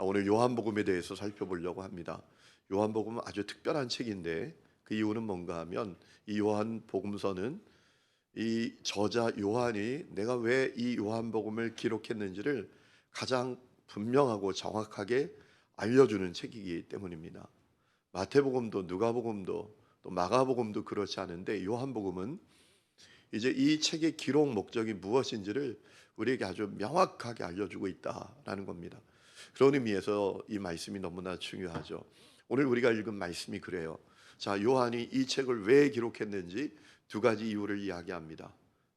오늘 요한복음에 대해서 살펴보려고 합니다. 요한복음은 아주 특별한 책인데 그 이유는 뭔가 하면 이 요한복음서는 이 저자 요한이 내가 왜 이 요한복음을 기록했는지를 가장 분명하고 정확하게 알려주는 책이기 때문입니다. 마태복음도 누가복음도 또 마가복음도 그렇지 않은데 요한복음은 이제 이 책의 기록 목적이 무엇인지를 우리에게 아주 명확하게 알려주고 있다라는 겁니다. 그런 의미에서 이 말씀이 너무나 중요하죠. 오늘 우리가 읽은 말씀이 그래요. 자, 요한이 이 책을 왜 기록했는지 두 가지 이유를 이야기합니다.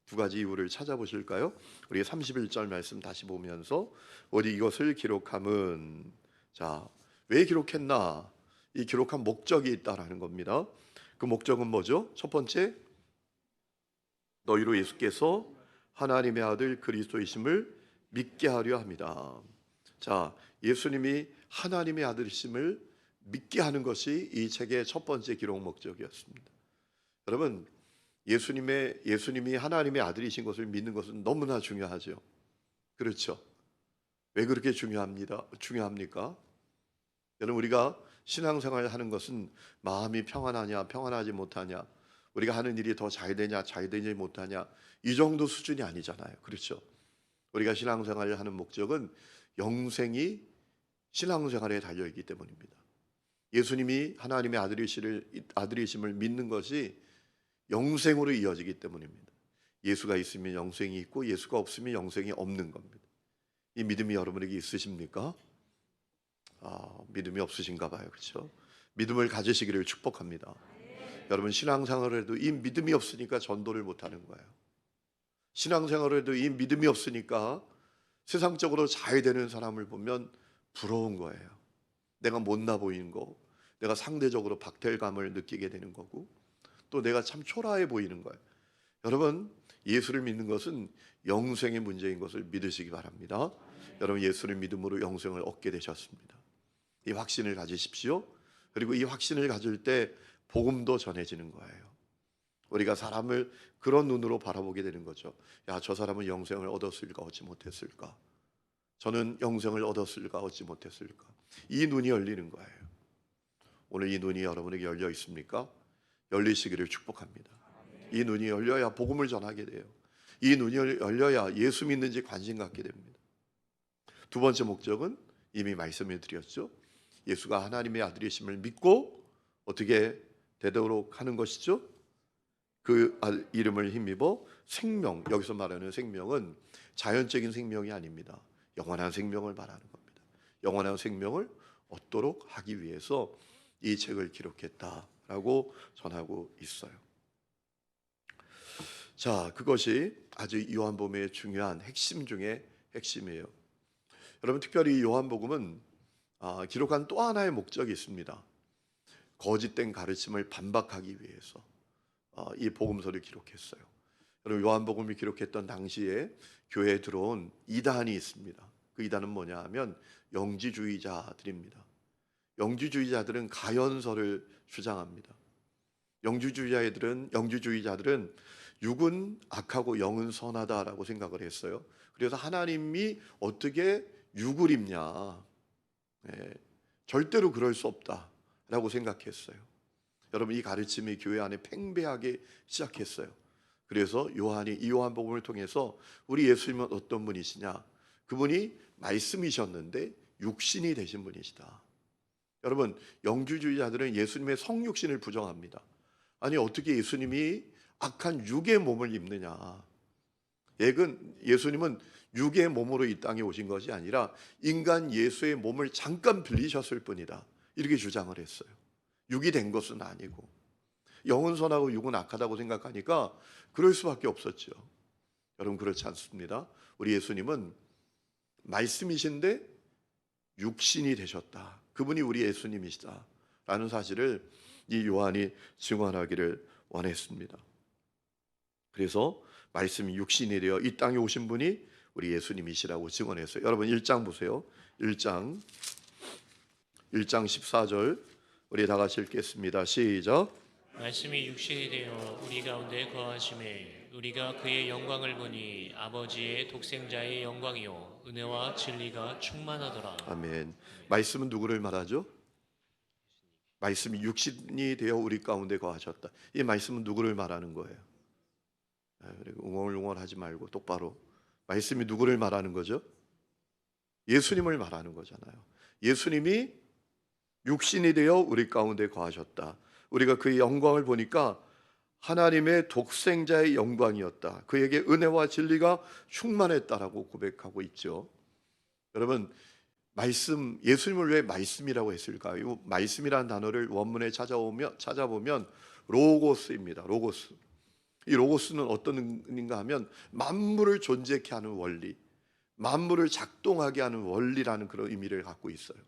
두 가지 이유를 찾아보실까요? 우리 31절 말씀 다시 보면서 어디 이것을 기록함은, 자, 왜 기록했나? 이 기록한 목적이 있다라는 겁니다. 그 목적은 뭐죠? 첫 번째, 너희로 예수께서 하나님의 아들 그리스도이심을 믿게 하려 합니다. 자, 예수님이 하나님의 아들이심을 믿게 하는 것이 이 책의 첫 번째 기록 목적이었습니다. 여러분, 예수님이 하나님의 아들이신 것을 믿는 것은 너무나 중요하죠. 그렇죠? 왜 그렇게 중요합니까? 여러분, 우리가 신앙생활을 하는 것은 마음이 평안하냐, 평안하지 못하냐, 우리가 하는 일이 더 잘 되냐, 잘 되지 못하냐, 이 정도 수준이 아니잖아요. 그렇죠? 우리가 신앙생활을 하는 목적은 영생이 신앙생활에 달려있기 때문입니다. 예수님이 하나님의 아들이심을 믿는 것이 영생으로 이어지기 때문입니다. 예수가 있으면 영생이 있고 예수가 없으면 영생이 없는 겁니다. 이 믿음이 여러분에게 있으십니까? 믿음이 없으신가 봐요. 그렇죠? 믿음을 가지시기를 축복합니다. 여러분, 신앙생활을 해도 이 믿음이 없으니까 전도를 못하는 거예요. 신앙생활을 해도 이 믿음이 없으니까 세상적으로 잘 되는 사람을 보면 부러운 거예요. 내가 못나 보이는 거, 내가 상대적으로 박탈감을 느끼게 되는 거고, 또 내가 참 초라해 보이는 거예요. 여러분, 예수를 믿는 것은 영생의 문제인 것을 믿으시기 바랍니다. 여러분, 예수를 믿음으로 영생을 얻게 되셨습니다. 이 확신을 가지십시오. 그리고 이 확신을 가질 때 복음도 전해지는 거예요. 우리가 사람을 그런 눈으로 바라보게 되는 거죠. 야, 저 사람은 영생을 얻었을까 얻지 못했을까? 저는 영생을 얻었을까 얻지 못했을까? 이 눈이 열리는 거예요. 오늘 이 눈이 여러분에게 열려 있습니까? 열리시기를 축복합니다. 이 눈이 열려야 복음을 전하게 돼요. 이 눈이 열려야 예수 믿는지 관심 갖게 됩니다. 두 번째 목적은 이미 말씀해 드렸죠. 예수가 하나님의 아들이심을 믿고 어떻게 되도록 하는 것이죠? 그 이름을 힘입어 생명, 여기서 말하는 생명은 자연적인 생명이 아닙니다. 영원한 생명을 말하는 겁니다. 영원한 생명을 얻도록 하기 위해서 이 책을 기록했다라고 전하고 있어요. 자, 그것이 아주 요한복음의 중요한 핵심 중에 핵심이에요. 여러분, 특별히 요한복음은 기록한 또 하나의 목적이 있습니다. 거짓된 가르침을 반박하기 위해서 이 복음서를 기록했어요. 여러분, 요한복음을 기록했던 당시에 교회에 들어온 이단이 있습니다. 그 이단은 뭐냐 하면 영지주의자들입니다. 영지주의자들은 가연설을 주장합니다. 영지주의자들은 육은 악하고 영은 선하다라고 생각을 했어요. 그래서 하나님이 어떻게 육을 입냐? 절대로 그럴 수 없다라고 생각했어요. 여러분, 이 가르침이 교회 안에 팽배하게 시작했어요. 그래서 요한이 이 요한복음을 통해서 우리 예수님은 어떤 분이시냐? 그분이 말씀이셨는데 육신이 되신 분이시다. 여러분, 영주주의자들은 예수님의 성육신을 부정합니다. 아니, 어떻게 예수님이 악한 육의 몸을 입느냐? 예수님은 육의 몸으로 이 땅에 오신 것이 아니라 인간 예수의 몸을 잠깐 빌리셨을 뿐이다. 이렇게 주장을 했어요. 육이 된 것은 아니고. 영은 선하고 육은 악하다고 생각하니까 그럴 수밖에 없었죠. 여러분, 그렇지 않습니다. 우리 예수님은 말씀이신데 육신이 되셨다. 그분이 우리 예수님이시다 라는 사실을 이 요한이 증언하기를 원했습니다. 그래서 말씀이 육신이 되어 이 땅에 오신 분이 우리 예수님이시라고 증언했어요. 여러분, 1장 보세요. 1장 14절 우리 다 같이 읽겠습니다. 시작. 말씀이 육신이 되어 우리 가운데 거하심에 우리가 그의 영광을 보니 아버지의 독생자의 영광이요 은혜와 진리가 충만하더라. 아멘. 말씀은 누구를 말하죠? 말씀이 육신이 되어 우리 가운데 거하셨다. 이 말씀은 누구를 말하는 거예요? 그리고 웅얼웅얼하지 말고 똑바로. 말씀이 누구를 말하는 거죠? 예수님을 말하는 거잖아요. 예수님이 육신이 되어 우리 가운데 거하셨다. 우리가 그의 영광을 보니까 하나님의 독생자의 영광이었다. 그에게 은혜와 진리가 충만했다라고 고백하고 있죠. 여러분, 말씀, 예수님을 왜 말씀이라고 했을까요? 말씀이라는 단어를 원문에 찾아보면 로고스입니다. 로고스. 이 로고스는 어떤 의미인가 하면 만물을 존재케 하는 원리, 만물을 작동하게 하는 원리라는 그런 의미를 갖고 있어요.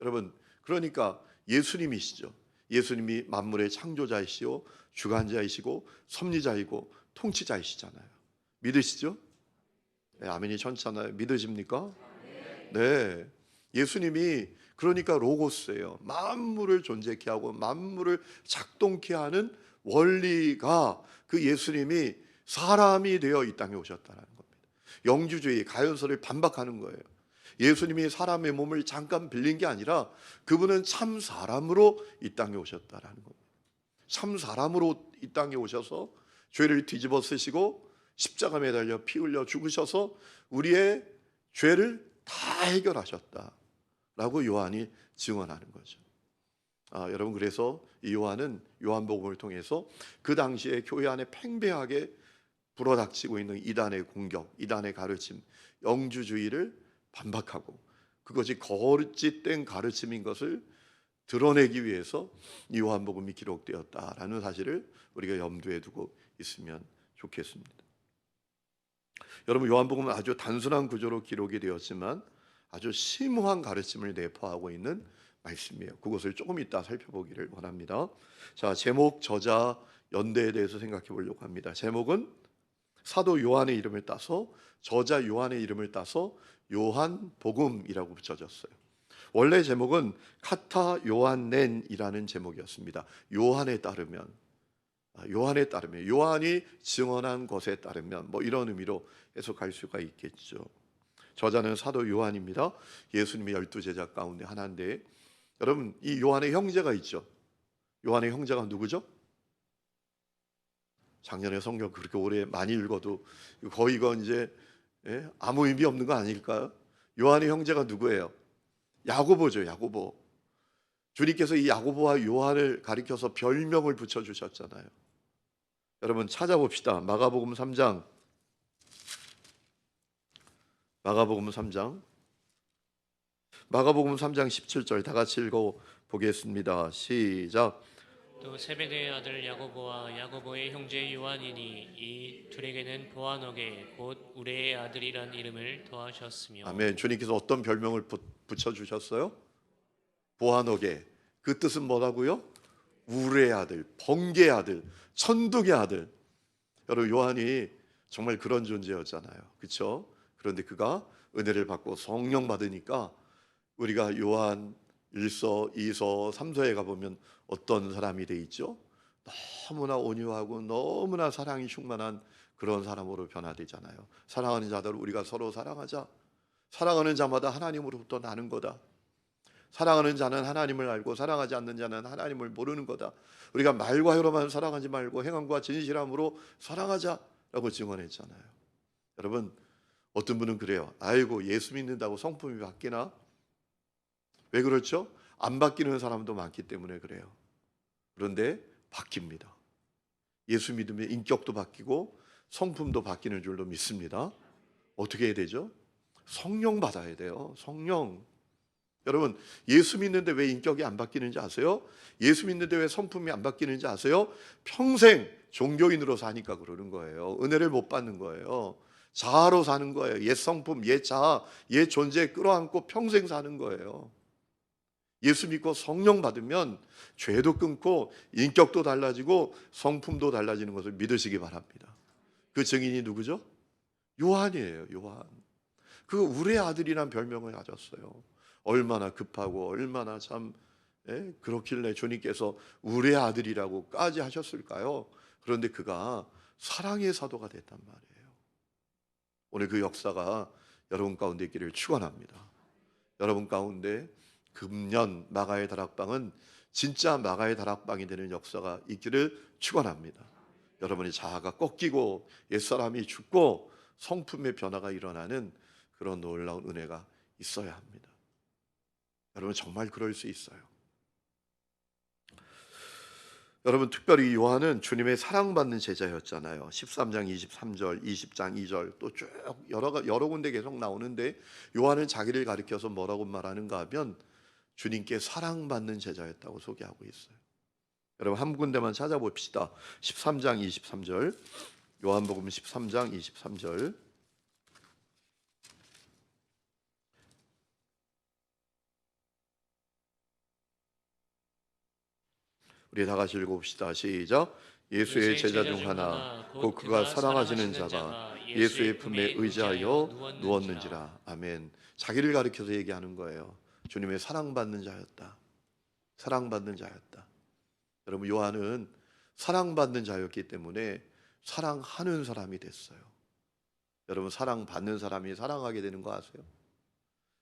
여러분, 그러니까 예수님이시죠. 예수님이 만물의 창조자이시오, 주관자이시고 섭리자이고 통치자이시잖아요. 믿으시죠? 네, 아멘이 천잖아요. 믿으십니까? 네. 예수님이 그러니까 로고스예요. 만물을 존재케 하고 만물을 작동케 하는 원리가 그 예수님이 사람이 되어 이 땅에 오셨다는 겁니다. 영주주의, 가연설을 반박하는 거예요. 예수님이 사람의 몸을 잠깐 빌린 게 아니라 그분은 참 사람으로 이 땅에 오셨다라는 겁니다. 참 사람으로 이 땅에 오셔서 죄를 뒤집어 쓰시고 십자가 매달려 피 흘려 죽으셔서 우리의 죄를 다 해결하셨다라고 요한이 증언하는 거죠. 여러분, 그래서 이 요한은 요한복음을 통해서 그 당시에 교회 안에 팽배하게 불어닥치고 있는 이단의 공격, 이단의 가르침, 영주주의를 반박하고 그것이 거짓된 가르침인 것을 드러내기 위해서 이 요한복음이 기록되었다라는 사실을 우리가 염두에 두고 있으면 좋겠습니다. 여러분, 요한복음은 아주 단순한 구조로 기록이 되었지만 아주 심오한 가르침을 내포하고 있는 말씀이에요. 그것을 조금 이따 살펴보기를 원합니다. 자, 제목, 저자, 연대에 대해서 생각해 보려고 합니다. 제목은 사도 요한의 이름을 따서, 저자 요한의 이름을 따서 요한복음이라고 붙여졌어요. 원래 제목은 카타 요한넨이라는 제목이었습니다. 요한에 따르면, 요한이 증언한 것에 따르면 뭐 이런 의미로 해석할 수가 있겠죠. 저자는 사도 요한입니다. 예수님의 12제자 가운데 하나인데, 여러분, 이 요한의 형제가 있죠. 요한의 형제가 누구죠? 작년에 성경 그렇게 오래 많이 읽어도 거의 이건 이제 아무 의미 없는 거 아닐까요? 요한의 형제가 누구예요? 야고보죠. 야고보. 주님께서 이 야고보와 요한을 가리켜서 별명을 붙여주셨잖아요. 여러분, 찾아봅시다. 마가복음 3장 17절 다 같이 읽어보겠습니다. 시작. 또 세베대의 아들 야고보와 야고보의 형제 요한이니 이 둘에게는 보아너게 곧 우레의 아들이란 이름을 더하셨으며. 아멘. 주님께서 어떤 별명을 붙여주셨어요? 보아너게. 그 뜻은 뭐라고요? 우레의 아들, 번개의 아들, 천둥의 아들. 여러분, 요한이 정말 그런 존재였잖아요. 그렇죠? 그런데 그가 은혜를 받고 성령 받으니까 우리가 요한 1서, 2서, 3서에 가보면 어떤 사람이 돼 있죠? 너무나 온유하고 너무나 사랑이 충만한 그런 사람으로 변화되잖아요. 사랑하는 자들 우리가 서로 사랑하자. 사랑하는 자마다 하나님으로부터 나는 거다. 사랑하는 자는 하나님을 알고 사랑하지 않는 자는 하나님을 모르는 거다. 우리가 말과 혀로만 사랑하지 말고 행함과 진실함으로 사랑하자라고 증언했잖아요. 여러분, 어떤 분은 그래요. 아이고, 예수 믿는다고 성품이 바뀌나? 왜 그렇죠? 안 바뀌는 사람도 많기 때문에 그래요. 그런데 바뀝니다. 예수 믿으면 인격도 바뀌고 성품도 바뀌는 줄로 믿습니다. 어떻게 해야 되죠? 성령 받아야 돼요. 성령. 여러분, 예수 믿는데 왜 인격이 안 바뀌는지 아세요? 예수 믿는데 왜 성품이 안 바뀌는지 아세요? 평생 종교인으로 사니까 그러는 거예요. 은혜를 못 받는 거예요. 자아로 사는 거예요. 옛 성품, 옛 자아, 옛 존재 끌어안고 평생 사는 거예요. 예수 믿고 성령 받으면 죄도 끊고 인격도 달라지고 성품도 달라지는 것을 믿으시기 바랍니다. 그 증인이 누구죠? 요한이에요. 요한. 그 우레의 아들이란 별명을 가졌어요. 얼마나 급하고 얼마나 참 예? 그렇길래 주님께서 우리의 아들이라고까지 하셨을까요? 그런데 그가 사랑의 사도가 됐단 말이에요. 오늘 그 역사가 여러분 가운데 있기를 축원합니다. 여러분 가운데 금년 마가의 다락방은 진짜 마가의 다락방이 되는 역사가 있기를 축원합니다. 여러분의 자아가 꺾이고 옛사람이 죽고 성품의 변화가 일어나는 그런 놀라운 은혜가 있어야 합니다. 여러분 정말 그럴 수 있어요. 여러분 특별히 요한은 주님의 사랑받는 제자였잖아요. 13장 23절, 20장 2절 또 쭉 여러 군데 계속 나오는데 요한은 자기를 가리켜서 뭐라고 말하는가 하면 주님께 사랑받는 제자였다고 소개하고 있어요. 여러분 한 군데만 찾아봅시다. 13장 23절, 요한복음 13장 23절. 우리 다 같이 읽어봅시다. 시작. 예수의 제자 중 하나 곧 그가 사랑하시는 자가 예수의 품에 의지하여 누웠는지라. 아멘. 자기를 가리켜서 얘기하는 거예요. 주님의 사랑받는 자였다. 사랑받는 자였다. 여러분 요한은 사랑받는 자였기 때문에 사랑하는 사람이 됐어요. 여러분 사랑받는 사람이 사랑하게 되는 거 아세요?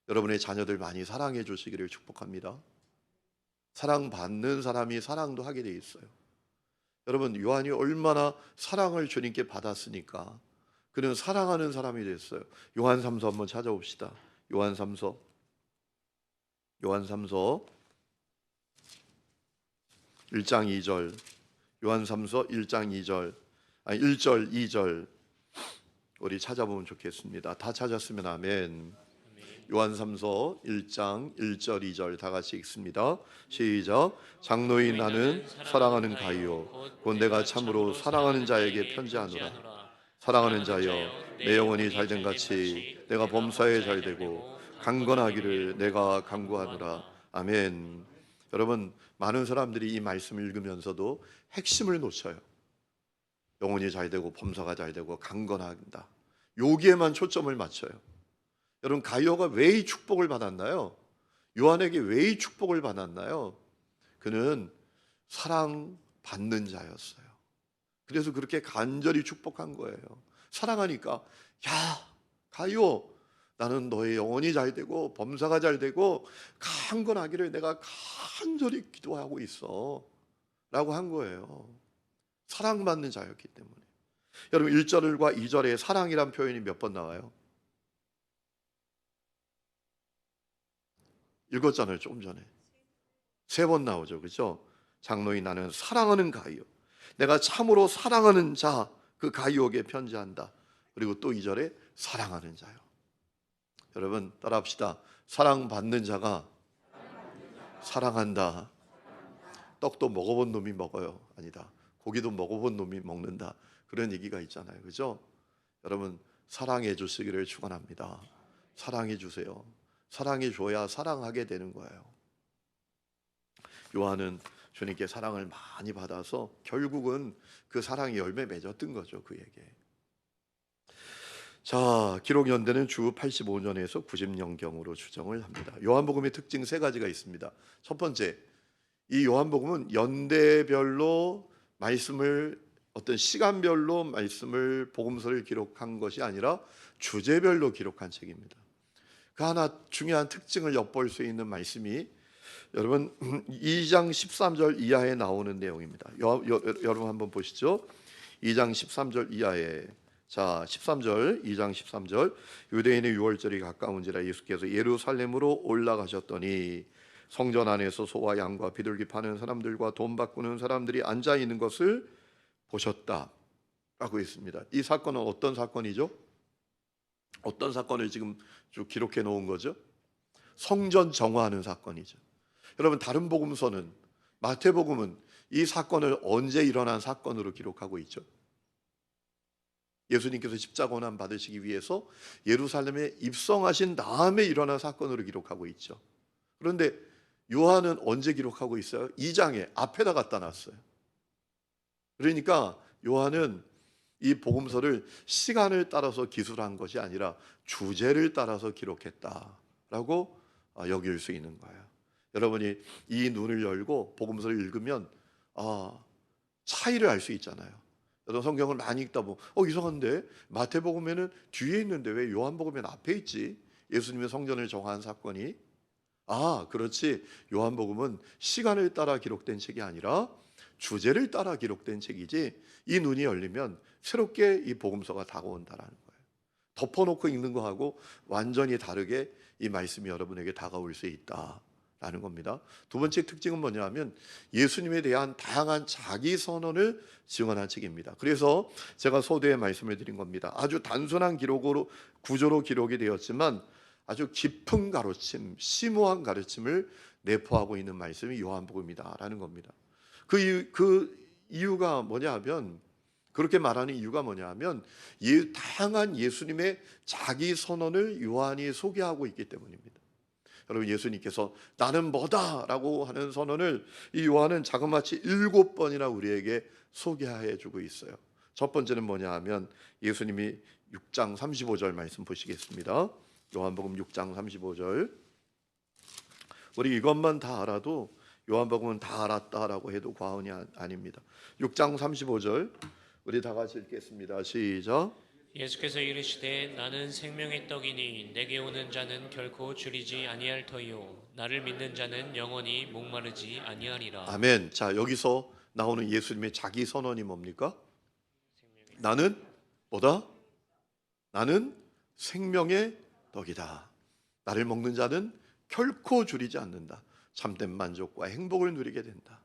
여러분의 자녀들 많이 사랑해 주시기를 축복합니다. 사랑받는 사람이 사랑도 하게 돼 있어요. 여러분 요한이 얼마나 사랑을 주님께 받았으니까 그는 사랑하는 사람이 됐어요. 요한 3서 한번 찾아봅시다. 요한 3서 1장 2절. 요한 3서 1장 2절. 아니 1절 2절 우리 찾아보면 좋겠습니다. 다 찾았으면 아멘. 요한 3서 1장 1절 2절 다 같이 읽습니다. 시작. 장로인 나는 사랑하는 가이요 곧 내가 참으로 사랑하는 자에게 편지하노라. 사랑하는 자여 내 영혼이 잘된 같이 내가 범사에 잘되고 강건하기를 내가 간구하노라. 아멘. 여러분 많은 사람들이 이 말씀을 읽으면서도 핵심을 놓쳐요. 영혼이 잘되고 범사가 잘되고 강건한다. 여기에만 초점을 맞춰요. 여러분 가이오가 왜 이 축복을 받았나요? 요한에게 왜 이 축복을 받았나요? 그는 사랑받는 자였어요. 그래서 그렇게 간절히 축복한 거예요. 사랑하니까 야 가이오 나는 너의 영혼이 잘되고 범사가 잘되고 강건하기를 내가 간절히 기도하고 있어 라고 한 거예요. 사랑받는 자였기 때문에. 여러분 1절과 2절에 사랑이란 표현이 몇 번 나와요? 읽었잖아요. 조금 전에 3번 나오죠. 그렇죠? 장로인 나는 사랑하는 가이오 내가 참으로 사랑하는 자 그 가이오에게 편지한다. 그리고 또 2절에 사랑하는 자요. 여러분 따라합시다. 사랑받는 자가 사랑한다. 떡도 먹어본 놈이 먹어요. 아니다. 고기도 먹어본 놈이 먹는다. 그런 얘기가 있잖아요. 그죠? 여러분 사랑해 주시기를 축원합니다. 사랑해 주세요. 사랑해 줘야 사랑하게 되는 거예요. 요한은 주님께 사랑을 많이 받아서 결국은 그 사랑이 열매 맺었던 거죠. 그에게. 자, 기록 연대는 주 85년에서 90년경으로 추정을 합니다. 요한복음의 특징 3가지가 있습니다. 첫 번째, 이 요한복음은 연대별로 말씀을 어떤 시간별로 말씀을 복음서를 기록한 것이 아니라 주제별로 기록한 책입니다. 그 하나 중요한 특징을 엿볼 수 있는 말씀이 여러분 2장 13절 이하에 나오는 내용입니다. 여러분 한번 보시죠. 2장 13절 이하에 자 13절 2장 13절 유대인의 유월절이 가까운지라 예수께서 예루살렘으로 올라가셨더니 성전 안에서 소와 양과 비둘기 파는 사람들과 돈 바꾸는 사람들이 앉아 있는 것을 보셨다라고 했습니다. 이 사건은 어떤 사건이죠? 어떤 사건을 지금 쭉 기록해 놓은 거죠? 성전 정화하는 사건이죠. 여러분 다른 복음서는 마태복음은 이 사건을 언제 일어난 사건으로 기록하고 있죠? 예수님께서 십자고난 받으시기 위해서 예루살렘에 입성하신 다음에 일어난 사건으로 기록하고 있죠. 그런데 요한은 언제 기록하고 있어요? 2장에 앞에다 갖다 놨어요. 그러니까 요한은 이 복음서를 시간을 따라서 기술한 것이 아니라 주제를 따라서 기록했다라고 여길 수 있는 거예요. 여러분이 이 눈을 열고 복음서를 읽으면 차이를 알 수 있잖아요. 여러분 성경을 많이 읽다 보면 이상한데 마태복음에는 뒤에 있는데 왜 요한복음에는 앞에 있지? 예수님의 성전을 정한 사건이 그렇지. 요한복음은 시간을 따라 기록된 책이 아니라 주제를 따라 기록된 책이지. 이 눈이 열리면 새롭게 이 복음서가 다가온다라는 거예요. 덮어놓고 읽는 거하고 완전히 다르게 이 말씀이 여러분에게 다가올 수 있다라는 겁니다. 두 번째 특징은 뭐냐면 예수님에 대한 다양한 자기 선언을 증언한 책입니다. 그래서 제가 소대에 말씀을 드린 겁니다. 아주 단순한 기록으로 구조로 기록이 되었지만 아주 깊은 가르침, 심오한 가르침을 내포하고 있는 말씀이 요한복음이다라는 겁니다. 그 이유가 뭐냐면 그렇게 말하는 이유가 뭐냐면 다양한 예수님의 자기 선언을 요한이 소개하고 있기 때문입니다. 여러분 예수님께서 나는 뭐다라고 하는 선언을 이 요한은 자그마치 7번이나 우리에게 소개해 주고 있어요. 첫 번째는 뭐냐 하면 예수님이 6장 35절 말씀 보시겠습니다. 요한복음 6장 35절. 우리 이것만 다 알아도 요한복음은 다 알았다라고 해도 과언이 아닙니다. 6장 35절 우리 다 같이 읽겠습니다. 시작. 예수께서 이르시되 나는 생명의 떡이니 내게 오는 자는 결코 줄이지 아니할 터이요 나를 믿는 자는 영원히 목마르지 아니하리라. 아멘. 자, 여기서 나오는 예수님의 자기 선언이 뭡니까? 나는 뭐다? 나는 생명의 떡이다. 나를 먹는 자는 결코 줄이지 않는다. 참된 만족과 행복을 누리게 된다.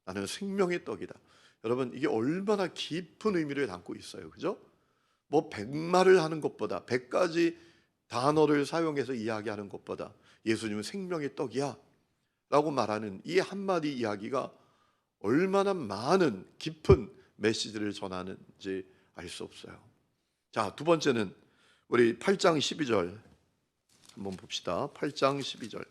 나는 생명의 떡이다. 여러분 이게 얼마나 깊은 의미를 담고 있어요. 그죠? 뭐 100말을 하는 것보다 100가지 단어를 사용해서 이야기하는 것보다 예수님은 생명의 떡이야 라고 말하는 이 한마디 이야기가 얼마나 많은 깊은 메시지를 전하는지 알 수 없어요. 자, 두 번째는 우리 8장 12절 한번 봅시다. 8장 12절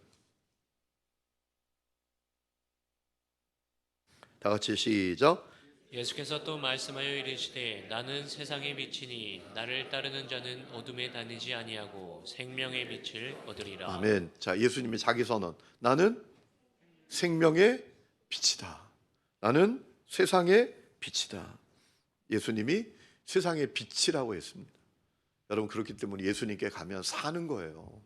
다 같이 시작. 예수께서 또 말씀하여 이르시되 나는 세상의 빛이니 나를 따르는 자는 어둠에 다니지 아니하고 생명의 빛을 얻으리라. 아멘. 자, 예수님의 자기 선언. 나는 생명의 빛이다. 나는 세상의 빛이다. 예수님이 세상의 빛이라고 했습니다. 여러분 그렇기 때문에 예수님께 가면 사는 거예요.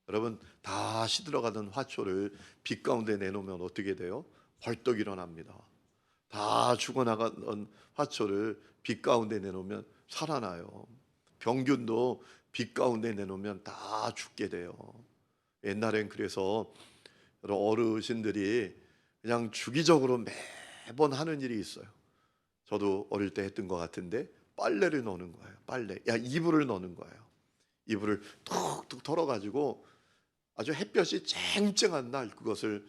여러분 다 시들어가던 화초를 빛 가운데 내놓으면 어떻게 돼요? 벌떡 일어납니다. 다 죽어나가던 화초를 빛 가운데 내놓으면 살아나요. 병균도 빛 가운데 내놓으면 다 죽게 돼요. 옛날엔 그래서 어르신들이 그냥 주기적으로 매번 하는 일이 있어요. 저도 어릴 때 했던 것 같은데 빨래를 넣는 거예요. 이불을 넣는 거예요. 이불을 툭툭 털어가지고 아주 햇볕이 쨍쨍한 날 그것을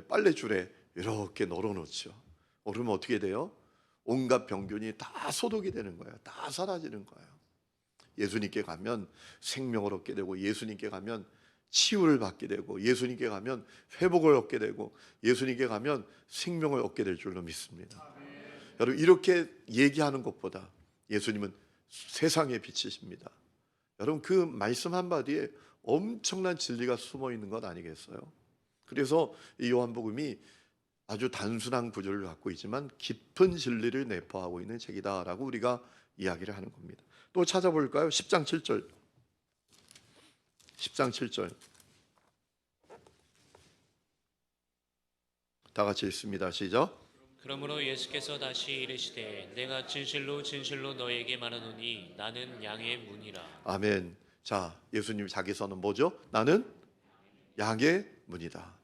빨래줄에 이렇게 널어놓죠. 그러면 어떻게 돼요? 온갖 병균이 다 소독이 되는 거예요. 다 사라지는 거예요. 예수님께 가면 생명을 얻게 되고 예수님께 가면 치유를 받게 되고 예수님께 가면 회복을 얻게 되고 예수님께 가면 생명을 얻게 될 줄로 믿습니다. 여러분 이렇게 얘기하는 것보다 예수님은 세상의 빛이십니다. 여러분 그 말씀 한마디에 엄청난 진리가 숨어 있는 것 아니겠어요? 그래서 이 요한복음이 아주 단순한 구조를 갖고 있지만 깊은 진리를 내포하고 있는 책이다라고 우리가 이야기를 하는 겁니다. 또 찾아볼까요? 10장 7절. 10장 7절. 다 같이 읽습니다. 시작. 그러므로 예수께서 다시 이르시되 내가 진실로 진실로 너에게 말하노니 나는 양의 문이라. 아멘. 자, 예수님 자기 선은 뭐죠? 나는 양의 문이다.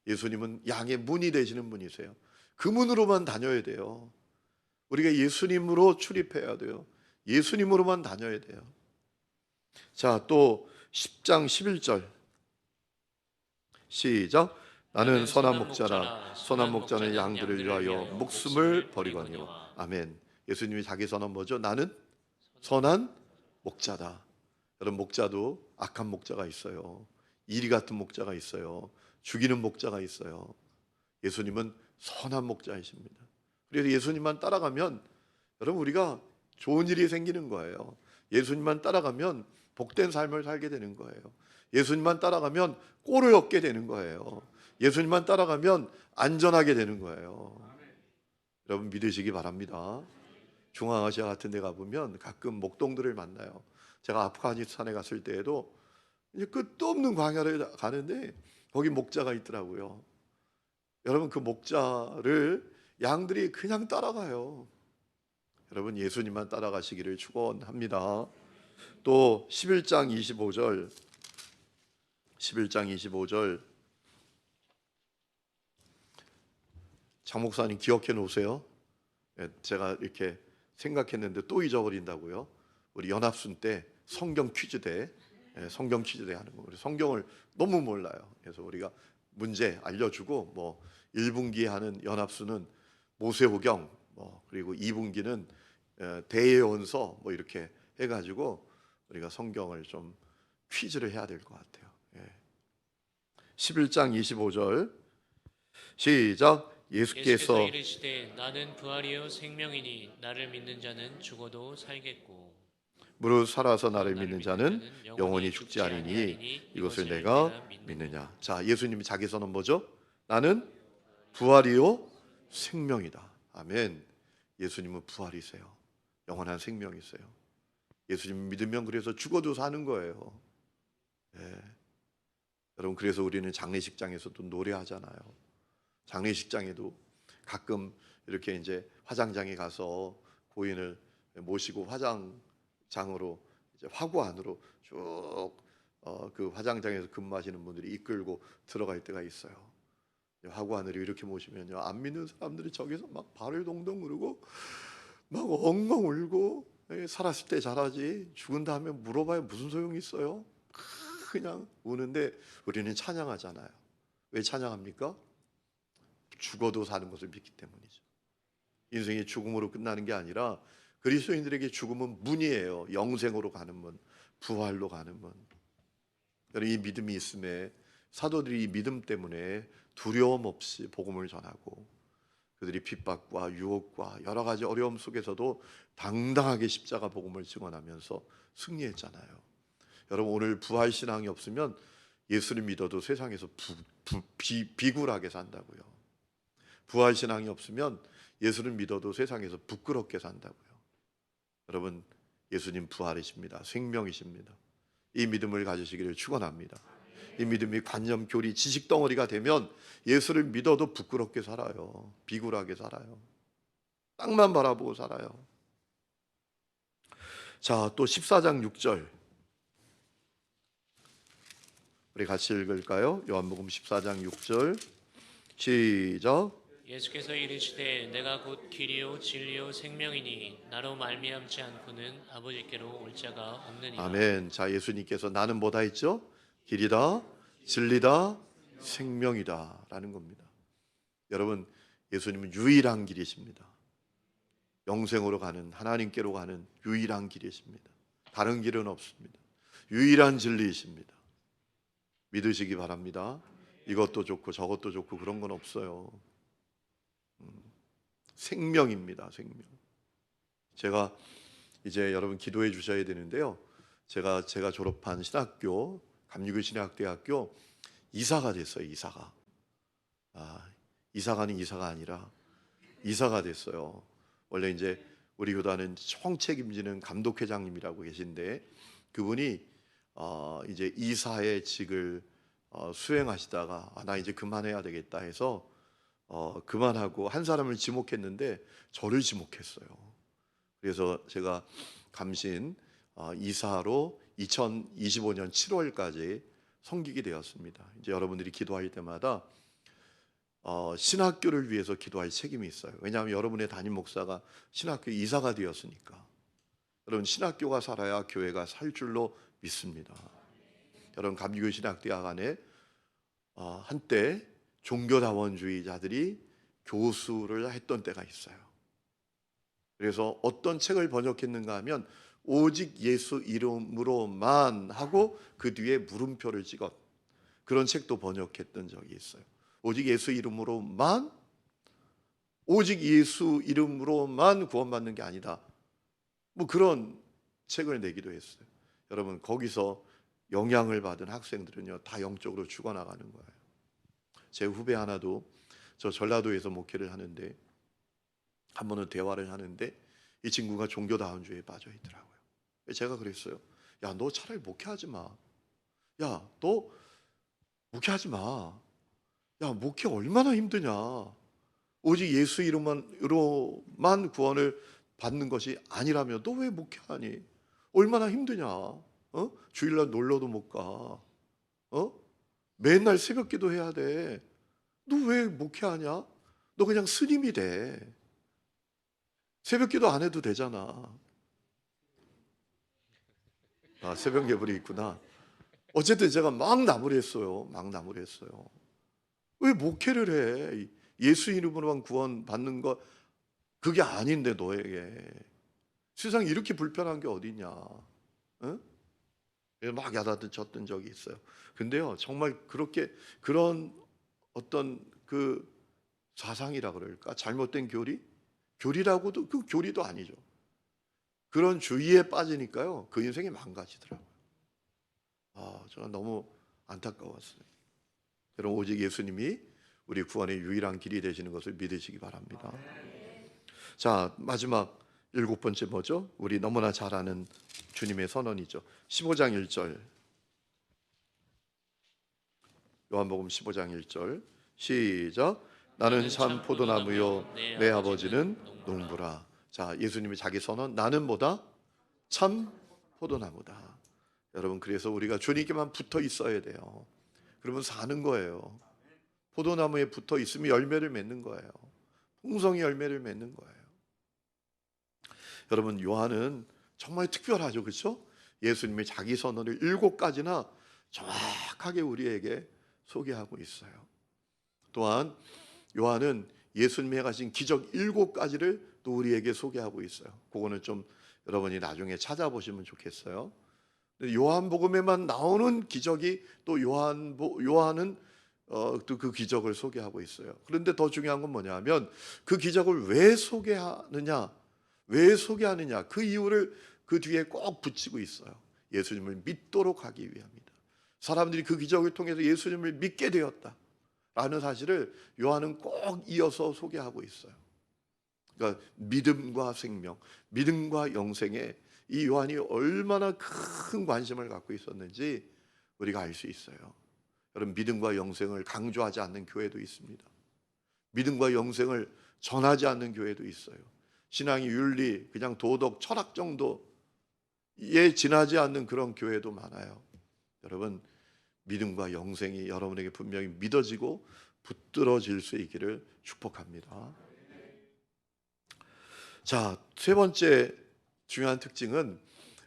예수님은 양의 문이 되시는 분이세요. 그 문으로만 다녀야 돼요. 우리가 예수님으로 출입해야 돼요. 예수님으로만 다녀야 돼요. 자, 또 10장 11절 시작. 나는 선한 목자라. 선한 목자는 양들을 위하여 목숨을 버리거니와. 아멘. 예수님이 자기 선은 뭐죠? 나는 선한 목자다. 여러분 목자도 악한 목자가 있어요. 이리 같은 목자가 있어요. 죽이는 목자가 있어요. 예수님은 선한 목자이십니다. 그래서 예수님만 따라가면 여러분 우리가 좋은 일이 생기는 거예요. 예수님만 따라가면 복된 삶을 살게 되는 거예요. 예수님만 따라가면 꼴을 얻게 되는 거예요. 예수님만 따라가면 안전하게 되는 거예요. 여러분 믿으시기 바랍니다. 중앙아시아 같은 데 가보면 가끔 목동들을 만나요. 제가 아프가니스탄에 갔을 때에도 이제 끝도 없는 광야를 가는데 거기 목자가 있더라고요. 여러분 그 목자를 양들이 그냥 따라가요. 여러분 예수님만 따라가시기를 축원합니다. 또 11장 25절 장 목사님 기억해 놓으세요. 제가 이렇게 생각했는데 또 잊어버린다고요. 우리 연합순 때 성경 퀴즈대 하는 거. 우리 성경을 너무 몰라요. 그래서 우리가 문제 알려주고 뭐 1분기 하는 연합수는 모세오경 그리고 2분기는 대예언서 뭐 이렇게 해가지고 우리가 성경을 좀 퀴즈를 해야 될 것 같아요. 11장 25절 시작. 예수께서 이르시되 나는 부활이요 생명이니 나를 믿는 자는 죽어도 살겠고 무릇 살아서 나를 믿는 자는 영원히 죽지 아니니 이것을 내가 믿느냐. 자, 예수님이 자기 선언 뭐죠? 나는 부활이요 생명이다. 아멘. 예수님은 부활이세요. 영원한 생명이세요. 예수님 믿으면 그래서 죽어도 사는 거예요. 여러분 그래서 우리는 장례식장에서도 노래하잖아요. 장례식장에도 가끔 이렇게 이제 화장장에 가서 고인을 모시고 화장장으로 이제 화구 안으로 쭉 그 화장장에서 근무하시는 분들이 이끌고 들어갈 때가 있어요. 화구 안으로 이렇게 모시면요, 안 믿는 사람들이 저기서 막 발을 동동 구르고 막 엉엉 울고, 살았을 때 잘하지 죽은 다음에 물어봐야 무슨 소용이 있어요? 그냥 우는데 우리는 찬양하잖아요. 왜 찬양합니까? 죽어도 사는 것을 믿기 때문이죠. 인생이 죽음으로 끝나는 게 아니라 그리스도인들에게 죽음은 문이에요. 영생으로 가는 문, 부활로 가는 문. 이 믿음이 있음에 사도들이 이 믿음 때문에 두려움 없이 복음을 전하고 그들이 핍박과 유혹과 여러 가지 어려움 속에서도 당당하게 십자가 복음을 증언하면서 승리했잖아요. 여러분 오늘 부활 신앙이 없으면 예수를 믿어도 세상에서 비굴하게 산다고요. 부활 신앙이 없으면 예수를 믿어도 세상에서 부끄럽게 산다고요. 여러분 예수님 부활이십니다. 생명이십니다. 이 믿음을 가지시기를 축원합니다. 이 믿음이 관념, 교리, 지식 덩어리가 되면 예수를 믿어도 부끄럽게 살아요. 비굴하게 살아요. 땅만 바라보고 살아요. 자, 또 14장 6절 우리 같이 읽을까요? 요한복음 14장 6절 시작. 예수께서 이르시되 내가 곧 길이요 진리요 생명이니 나로 말미암지 않고는 아버지께로 올 자가 없느니라. 아멘. 자, 예수님께서 나는 뭐다 했죠? 길이다, 진리다, 생명이다 라는 겁니다. 여러분 예수님은 유일한 길이십니다. 영생으로 가는, 하나님께로 가는 유일한 길이십니다. 다른 길은 없습니다. 유일한 진리이십니다. 믿으시기 바랍니다. 이것도 좋고 저것도 좋고 그런 건 없어요. 생명입니다. 생명. 제가 이제 여러분 기도해 주셔야 되는데요. 제가 졸업한 신학교 감리교 신학대학교 이사가 됐어요. 이사가. 이사가는 이사가 아니라 이사가 됐어요. 원래 이제 우리 교단은 총 책임지는 감독회장님이라고 계신데 그분이 이제 이사의 직을 수행하시다가 나 이제 그만해야 되겠다 해서 그만하고 한 사람을 지목했는데 저를 지목했어요. 그래서 제가 감신 이사로 2025년 7월까지 섬기게 되었습니다. 이제 여러분들이 기도할 때마다 신학교를 위해서 기도할 책임이 있어요. 왜냐하면 여러분의 담임 목사가 신학교 이사가 되었으니까. 여러분 신학교가 살아야 교회가 살 줄로 믿습니다. 여러분 감리교 신학대학 안에 한때 종교다원주의자들이 교수를 했던 때가 있어요. 그래서 어떤 책을 번역했는가 하면 오직 예수 이름으로만 하고 그 뒤에 물음표를 찍었 그런 책도 번역했던 적이 있어요. 오직 예수 이름으로만, 오직 예수 이름으로만 구원받는 게 아니다. 뭐 그런 책을 내기도 했어요. 여러분 거기서 영향을 받은 학생들은요 다 영적으로 죽어나가는 거예요. 제 후배 하나도 저 전라도에서 목회를 하는데 한 번은 대화를 하는데 이 친구가 종교다운주의에 빠져 있더라고요. 제가 그랬어요. 야, 너 차라리 목회하지 마. 야, 너 목회하지 마. 야, 목회 얼마나 힘드냐. 오직 예수 이름으로만 구원을 받는 것이 아니라면 너 왜 목회하니? 얼마나 힘드냐. 주일날 놀러도 못 가. 맨날 새벽기도 해야 돼. 너 왜 목회하냐? 너 그냥 스님이 돼. 새벽기도 안 해도 되잖아. 아, 새벽 예불이 있구나. 어쨌든 제가 막 나무랬어요. 막 나무랬어요. 왜 목회를 해? 예수 이름으로만 구원 받는 것 그게 아닌데 너에게 세상에 이렇게 불편한 게 어디냐? 응? 막 야단쳤던 적이 있어요. 근데요, 정말 그렇게 그런 어떤 그 사상이라 그럴까? 잘못된 교리라고도 그 교리도 아니죠. 그런 주의에 빠지니까요, 그 인생이 망가지더라고요. 아, 저는 너무 안타까웠어요. 여러분, 오직 예수님이 우리 구원의 유일한 길이 되시는 것을 믿으시기 바랍니다. 자, 마지막 7번째 뭐죠? 우리 너무나 잘 아는 주님의 선언이죠. 15장 1절. 요한복음 15장 1절. 시작. 나는 참 포도나무요 내 아버지는 농부라. 자, 예수님이 자기 선언, 나는 뭐다? 참 포도나무다. 여러분, 그래서 우리가 주님께만 붙어 있어야 돼요. 그러면 사는 거예요. 포도나무에 붙어 있으면 열매를 맺는 거예요. 풍성히 열매를 맺는 거예요. 여러분, 요한은 정말 특별하죠, 그렇죠? 예수님의 자기 선언을 7가지나 정확하게 우리에게 소개하고 있어요. 또한 요한은 예수님이 가진 기적 7가지를 또 우리에게 소개하고 있어요. 그거는 좀 여러분이 나중에 찾아보시면 좋겠어요. 요한복음에만 나오는 기적이 또 요한은 또 그 기적을 소개하고 있어요. 그런데 더 중요한 건 뭐냐면 그 기적을 왜 소개하느냐 그 이유를 그 뒤에 꼭 붙이고 있어요. 예수님을 믿도록 하기 위함이다. 사람들이 그 기적을 통해서 예수님을 믿게 되었다라는 사실을 요한은 꼭 이어서 소개하고 있어요. 그러니까 믿음과 생명, 믿음과 영생에 이 요한이 얼마나 큰 관심을 갖고 있었는지 우리가 알 수 있어요. 여러분, 믿음과 영생을 강조하지 않는 교회도 있습니다. 믿음과 영생을 전하지 않는 교회도 있어요. 신앙이 윤리, 그냥 도덕, 철학 정도에 지나지 않는 그런 교회도 많아요. 여러분, 믿음과 영생이 여러분에게 분명히 믿어지고 붙들어질 수 있기를 축복합니다. 자, 세 번째 중요한 특징은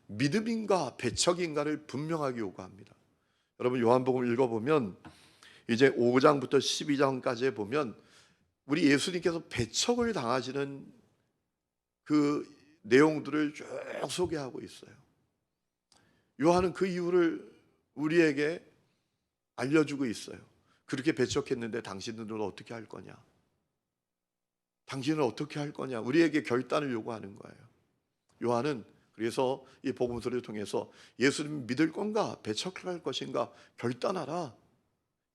믿음인가 배척인가를 분명하게 요구합니다. 여러분, 요한복음 읽어보면 이제 5장부터 12장까지 보면 우리 예수님께서 배척을 당하시는 그 내용들을 쭉 소개하고 있어요. 요한은 그 이유를 우리에게 알려주고 있어요. 그렇게 배척했는데 당신들은 어떻게 할 거냐? 당신은 어떻게 할 거냐? 우리에게 결단을 요구하는 거예요. 요한은 그래서 이 복음서를 통해서 예수님 믿을 건가 배척할 것인가 결단하라.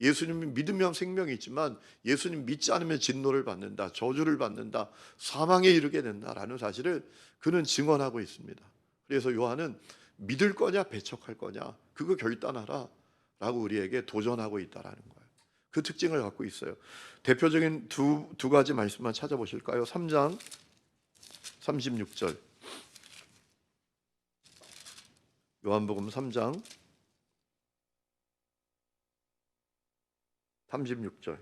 예수님을 믿으면 생명이 있지만 예수님 믿지 않으면 진노를 받는다, 저주를 받는다, 사망에 이르게 된다라는 사실을 그는 증언하고 있습니다. 그래서 요한은 믿을 거냐 배척할 거냐 그거 결단하라 라고 우리에게 도전하고 있다라는 거예요. 그 특징을 갖고 있어요. 대표적인 두 가지 말씀만 찾아보실까요? 3장 36절. 요한복음 3장 36절.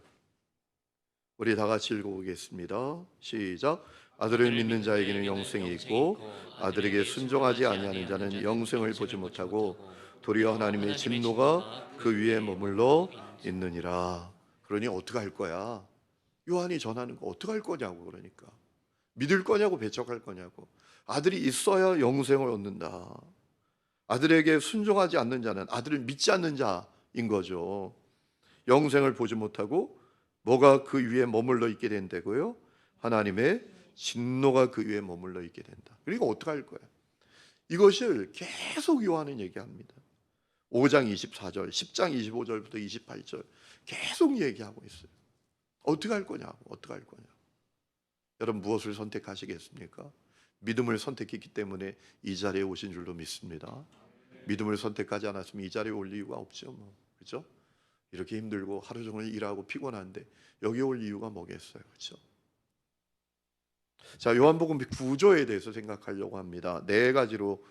우리 다 같이 읽어보겠습니다. 시작. 아들을 믿는 자에게는 영생이 있고 아들에게 순종하지 아니하는 자는 영생을 보지 못하고 도리어 하나님의 진노가 그 위에 머물러 있느니라. 그러니 어떻게 할 거야? 요한이 전하는 거 어떻게 할 거냐고. 그러니까 믿을 거냐고 배척할 거냐고. 아들이 있어야 영생을 얻는다. 아들에게 순종하지 않는 자는 아들을 믿지 않는 자인 거죠. 영생을 보지 못하고 뭐가 그 위에 머물러 있게 된다고요? 하나님의 진노가 그 위에 머물러 있게 된다. 그리고 어떻게 할 거야? 이것을 계속 요한은 얘기합니다. 5장 24절, 10장 25절부터 28절 계속 얘기하고 있어요. 어떻게 할 거냐고, 어떻게 할 거냐. 여러분 무엇을 선택하시겠습니까? 믿음을 선택했기 때문에 이 자리에 오신 줄로 믿습니다. 믿음을 선택하지 않았으면 이 자리에 올 이유가 없죠. 뭐. 그렇죠? 이렇게 힘들고 하루 종일 일하고 피곤한데 여기 올 이유가 뭐겠어요. 그렇죠? 자, 요한복음 9조에 대해서 생각하려고 합니다. 네 가지로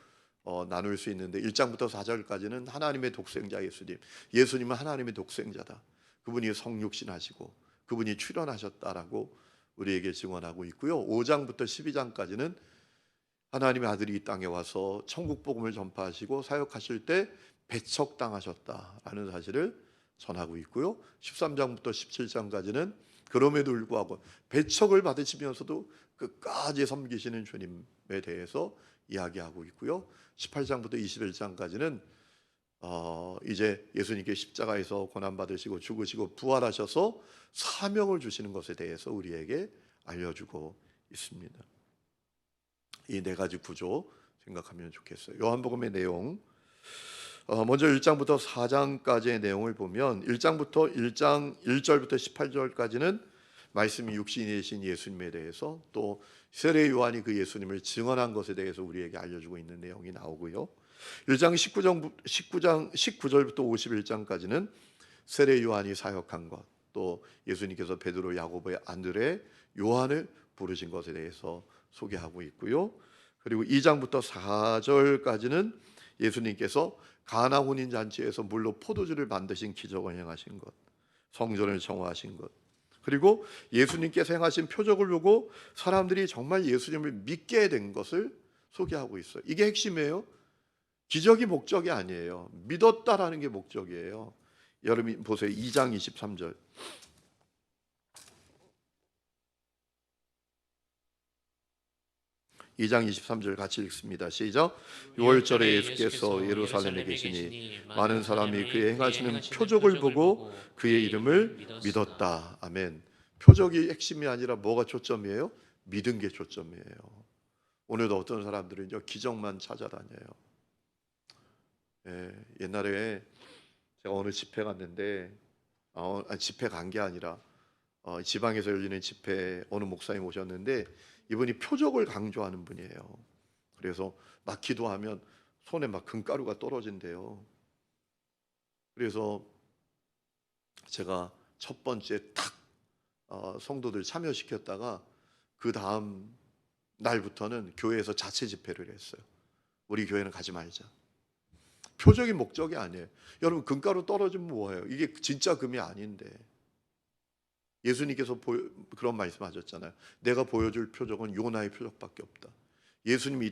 나눌 수 있는데 1장부터 4절까지는 하나님의 독생자 예수님. 예수님은 하나님의 독생자다. 그분이 성육신하시고 그분이 출현하셨다라고 우리에게 증언하고 있고요. 5장부터 12장까지는 하나님의 아들이 이 땅에 와서 천국 복음을 전파하시고 사역하실 때 배척당하셨다라는 사실을 전하고 있고요. 13장부터 17장까지는 그럼에도 불구하고 배척을 받으시면서도 끝까지 섬기시는 주님에 대해서 이야기하고 있고요. 18장부터 21장까지는 이제 예수님께 십자가에서 고난받으시고 죽으시고 부활하셔서 사명을 주시는 것에 대해서 우리에게 알려주고 있습니다. 이 네 가지 구조 생각하면 좋겠어요. 요한복음의 내용, 먼저 1장부터 4장까지의 내용을 보면 1장부터 1장 1절부터 18절까지는 말씀이 육신이 되신 예수님에 대해서 또 세례 요한이 그 예수님을 증언한 것에 대해서 우리에게 알려주고 있는 내용이 나오고요. 1장 19절부터 51장까지는 세례 요한이 사역한 것, 또 예수님께서 베드로, 야고보, 안드레, 요한을 부르신 것에 대해서 소개하고 있고요. 그리고 2장부터 4절까지는 예수님께서 가나 혼인 잔치에서 물로 포도주를 만드신 기적을 행하신 것, 성전을 정화하신 것, 그리고 예수님께서 행하신 표적을 보고 사람들이 정말 예수님을 믿게 된 것을 소개하고 있어요. 이게 핵심이에요. 기적이 목적이 아니에요. 믿었다라는 게 목적이에요. 여러분 보세요. 2장 23절. 2장 23절 같이 읽습니다. 시작. 6월절에 예수께서 예루살렘에 계시니 많은 사람이 그의 행하시는 표적을 보고 그의 이름을 믿었다. 아멘. 표적이 핵심이 아니라 뭐가 초점이에요? 믿은 게 초점이에요. 오늘도 어떤 사람들은요 기적만 찾아다녀요. 옛날에 제가 어느 집회 갔는데 집회 간 게 아니라 지방에서 열리는 집회 어느 목사님 오셨는데 이분이 표적을 강조하는 분이에요. 그래서 막 기도하면 손에 막 금가루가 떨어진대요. 그래서 제가 첫 번째 탁 성도들 참여시켰다가 그 다음 날부터는 교회에서 자체 집회를 했어요. 우리 교회는 가지 말자. 표적이 목적이 아니에요. 여러분 금가루 떨어지면 뭐예요? 이게 진짜 금이 아닌데. 예수님께서 그런 말씀하셨잖아요. 내가 보여줄 표적은 요나의 표적밖에 없다. 예수님이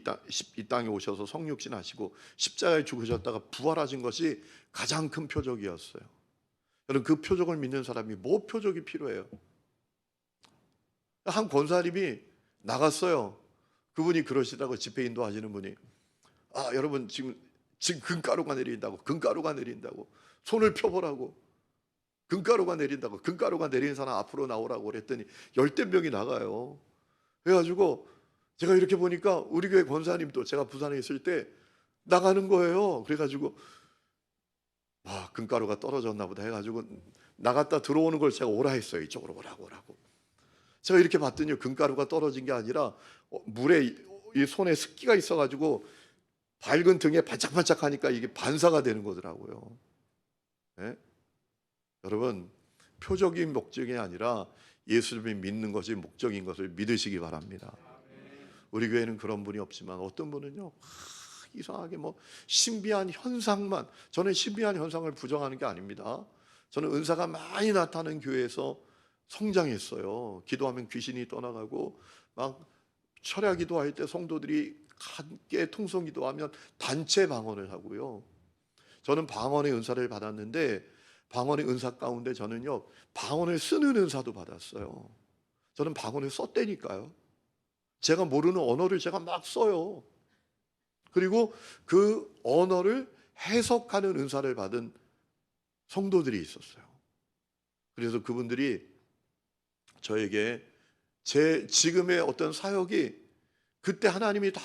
이 땅에 오셔서 성육신 하시고 십자가에 죽으셨다가 부활하신 것이 가장 큰 표적이었어요. 여러분 그 표적을 믿는 사람이 뭐 표적이 필요해요? 한 권사님이 나갔어요. 그분이 그러시다고 집회 인도하시는 분이 여러분 지금 금가루가 내린다고 손을 펴보라고 금가루가 내리는 사람 앞으로 나오라고 그랬더니 열댓 명이 나가요. 그래가지고 제가 이렇게 보니까 우리 교회 권사님도 제가 부산에 있을 때 나가는 거예요. 그래가지고 금가루가 떨어졌나 보다 해가지고 나갔다 들어오는 걸 제가 오라 했어요. 이쪽으로 오라고. 제가 이렇게 봤더니 금가루가 떨어진 게 아니라 물에 이 손에 습기가 있어가지고 밝은 등에 반짝반짝하니까 이게 반사가 되는 거더라고요. 네? 여러분 표적이 목적이 아니라 예수님을 믿는 것이 목적인 것을 믿으시기 바랍니다. 우리 교회는 그런 분이 없지만 어떤 분은요 이상하게 신비한 현상만, 저는 신비한 현상을 부정하는 게 아닙니다. 저는 은사가 많이 나타나는 교회에서 성장했어요. 기도하면 귀신이 떠나가고 막 철야 기도할 때 성도들이 함께 통성 기도하면 단체 방언을 하고요. 저는 방언의 은사를 받았는데 방언의 은사 가운데 저는요 방언을 쓰는 은사도 받았어요. 저는 방언을 썼다니까요. 제가 모르는 언어를 제가 막 써요. 그리고 그 언어를 해석하는 은사를 받은 성도들이 있었어요. 그래서 그분들이 저에게 제 지금의 어떤 사역이 그때 하나님이 다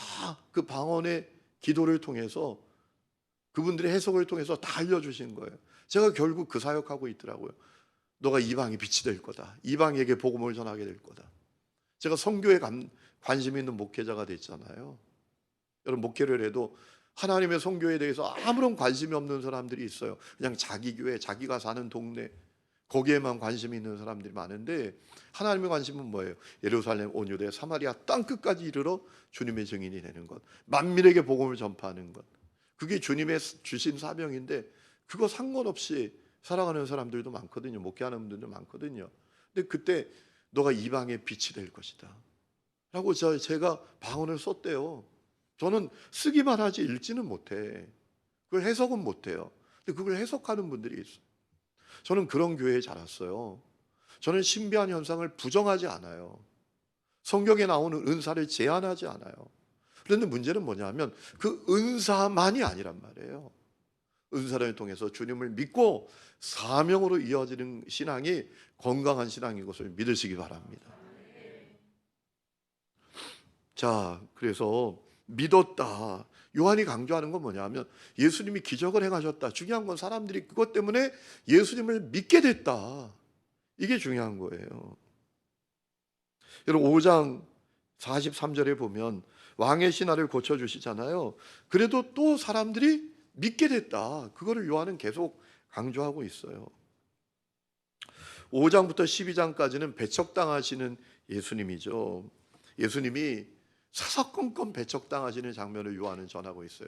그 방언의 기도를 통해서 그분들의 해석을 통해서 다 알려주신 거예요. 제가 결국 그 사역하고 있더라고요. 너가 이방의 빛이 될 거다. 이방에게 복음을 전하게 될 거다. 제가 선교에 관심 있는 목회자가 됐잖아요. 여러분, 목회를 해도 하나님의 선교에 대해서 아무런 관심이 없는 사람들이 있어요. 그냥 자기 교회, 자기가 사는 동네, 거기에만 관심이 있는 사람들이 많은데, 하나님의 관심은 뭐예요? 예루살렘, 온 유대, 사마리아 땅끝까지 이르러 주님의 증인이 되는 것, 만민에게 복음을 전파하는 것, 그게 주님의 주신 사명인데, 그거 상관없이 살아가는 사람들도 많거든요. 목회하는 분들도 많거든요. 근데 그때 너가 이방의 빛이 될 것이다 라고 제가 방언을 썼대요. 저는 쓰기만 하지 읽지는 못해. 그걸 해석은 못해요. 근데 그걸 해석하는 분들이 있어요. 저는 그런 교회에 자랐어요. 저는 신비한 현상을 부정하지 않아요. 성경에 나오는 은사를 제한하지 않아요. 그런데 문제는 뭐냐면 그 은사만이 아니란 말이에요. 은사를 통해서 주님을 믿고 사명으로 이어지는 신앙이 건강한 신앙인 것을 믿으시기 바랍니다. 자, 그래서 믿었다. 요한이 강조하는 건 뭐냐면 예수님이 기적을 행하셨다. 중요한 건 사람들이 그것 때문에 예수님을 믿게 됐다. 이게 중요한 거예요. 여러분, 5장 43절에 보면 왕의 신하를 고쳐주시잖아요. 그래도 또 사람들이 믿게 됐다. 그거를 요한은 계속 강조하고 있어요. 5장부터 12장까지는 배척당하시는 예수님이죠. 예수님이 사사건건 배척당하시는 장면을 요한은 전하고 있어요.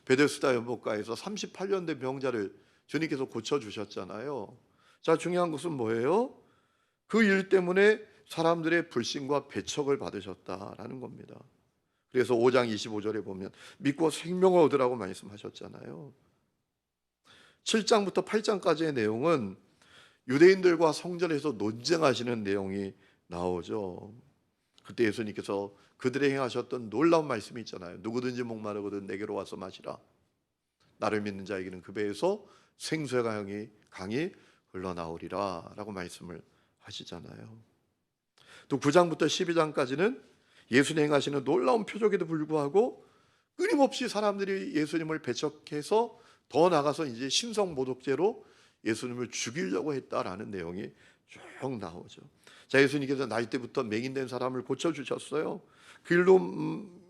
베데스다 연못가에서 38년 된 병자를 주님께서 고쳐주셨잖아요. 자, 중요한 것은 뭐예요? 그 일 때문에 사람들의 불신과 배척을 받으셨다라는 겁니다. 그래서 5장 25절에 보면 믿고 생명을 얻으라고 말씀하셨잖아요. 7장부터 8장까지의 내용은 유대인들과 성전에서 논쟁하시는 내용이 나오죠. 그때 예수님께서 그들이 행하셨던 놀라운 말씀이 있잖아요. 누구든지 목마르거든 내게로 와서 마시라. 나를 믿는 자에게는 그 배에서 생수의 강이 흘러나오리라 라고 말씀을 하시잖아요. 또 9장부터 12장까지는 예수님 행하시는 놀라운 표적에도 불구하고 끊임없이 사람들이 예수님을 배척해서 더 나가서 이제 신성모독죄로 예수님을 죽이려고 했다라는 내용이 쭉 나오죠. 자, 예수님께서 나이 때부터 맹인된 사람을 고쳐주셨어요. 그 일로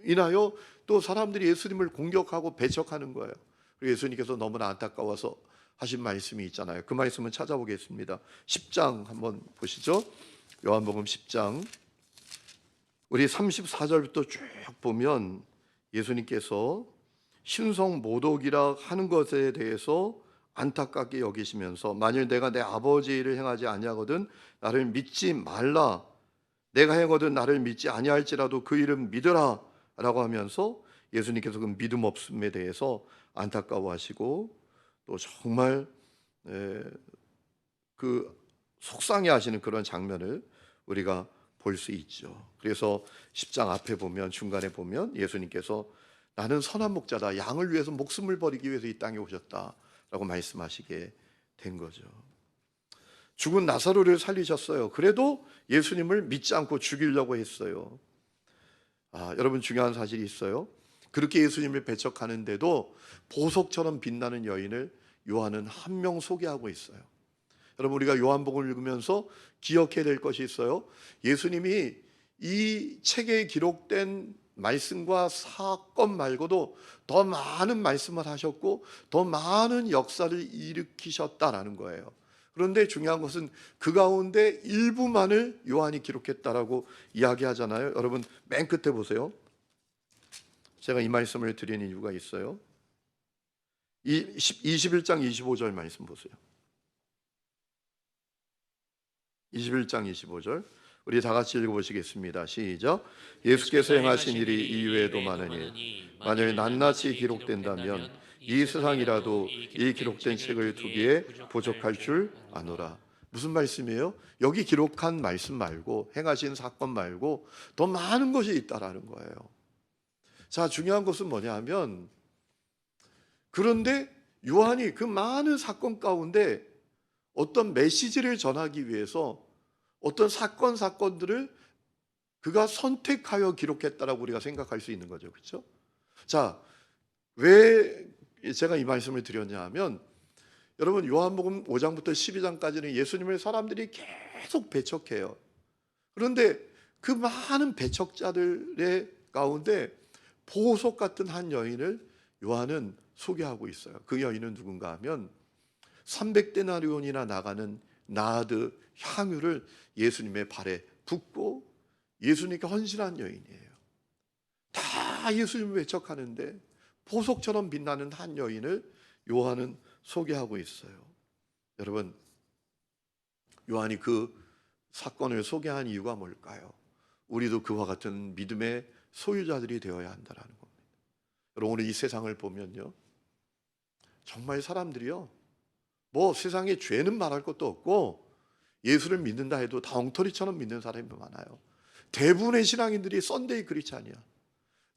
인하여 또 사람들이 예수님을 공격하고 배척하는 거예요. 그리고 예수님께서 너무나 안타까워서 하신 말씀이 있잖아요. 그 말씀은 찾아보겠습니다. 10장 한번 보시죠. 요한복음 10장 우리 34절부터 쭉 보면 예수님께서 신성모독이라 하는 것에 대해서 안타깝게 여기시면서 만일 내가 내 아버지의 일을 행하지 아니하거든 나를 믿지 말라. 내가 행하거든 나를 믿지 아니할지라도 그 일은 믿으라 라고 하면서 예수님께서 그 믿음 없음에 대해서 안타까워하시고 또 정말 그 속상해 하시는 그런 장면을 우리가 볼 수 있죠. 그래서 10장 앞에 보면 중간에 보면 예수님께서 나는 선한 목자다. 양을 위해서 목숨을 버리기 위해서 이 땅에 오셨다라고 말씀하시게 된 거죠. 죽은 나사로를 살리셨어요. 그래도 예수님을 믿지 않고 죽이려고 했어요. 여러분, 중요한 사실이 있어요. 그렇게 예수님을 배척하는데도 보석처럼 빛나는 여인을 요한은 한 명 소개하고 있어요. 여러분, 우리가 요한복음을 읽으면서 기억해야 될 것이 있어요. 예수님이 이 책에 기록된 말씀과 사건 말고도 더 많은 말씀을 하셨고 더 많은 역사를 일으키셨다라는 거예요. 그런데 중요한 것은 그 가운데 일부만을 요한이 기록했다라고 이야기하잖아요. 여러분, 맨 끝에 보세요. 제가 이 말씀을 드리는 이유가 있어요. 21장 25절 말씀 보세요. 21장 25절 우리 다 같이 읽어보시겠습니다. 시작. 예수께서 행하신 일이 이외에도 많으니 만일 낱낱이 기록된다면 이 세상이라도 이 기록된 책을 두기에 부족할 줄 아노라. 무슨 말씀이에요? 여기 기록한 말씀 말고 행하신 사건 말고 더 많은 것이 있다라는 거예요. 자, 중요한 것은 뭐냐 하면 그런데 요한이 그 많은 사건 가운데 어떤 메시지를 전하기 위해서 어떤 사건들을 그가 선택하여 기록했다라고 우리가 생각할 수 있는 거죠. 그렇죠? 자, 왜 제가 이 말씀을 드렸냐 하면 여러분 요한복음 5장부터 12장까지는 예수님을 사람들이 계속 배척해요. 그런데 그 많은 배척자들의 가운데 보석 같은 한 여인을 요한은 소개하고 있어요. 그 여인은 누군가 하면 300데나리온이나 나가는 나드 향유를 예수님의 발에 붓고 예수님께 헌신한 여인이에요. 다 예수님을 배척하는데 보석처럼 빛나는 한 여인을 요한은 소개하고 있어요. 여러분, 요한이 그 사건을 소개한 이유가 뭘까요? 우리도 그와 같은 믿음의 소유자들이 되어야 한다는 겁니다. 여러분, 오늘 이 세상을 보면요, 정말 사람들이요, 뭐 세상에 죄는 말할 것도 없고 예수를 믿는다 해도 다 엉터리처럼 믿는 사람이 많아요. 대부분의 신앙인들이 썬데이 크리스찬이야.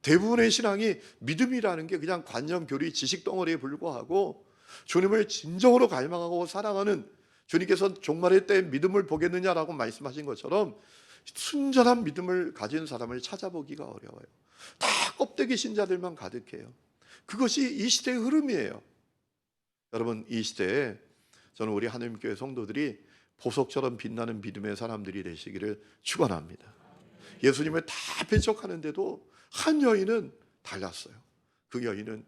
대부분의 신앙이 믿음이라는 게 그냥 관념, 교리, 지식 덩어리에 불과하고 주님을 진정으로 갈망하고 사랑하는, 주님께서 종말의 때 믿음을 보겠느냐라고 말씀하신 것처럼 순전한 믿음을 가진 사람을 찾아보기가 어려워요. 다 껍데기 신자들만 가득해요. 그것이 이 시대의 흐름이에요. 여러분, 이 시대에 저는 우리 하나님교회 성도들이 보석처럼 빛나는 믿음의 사람들이 되시기를 축원합니다. 예수님을 다 배척하는데도 한 여인은 달랐어요. 그 여인은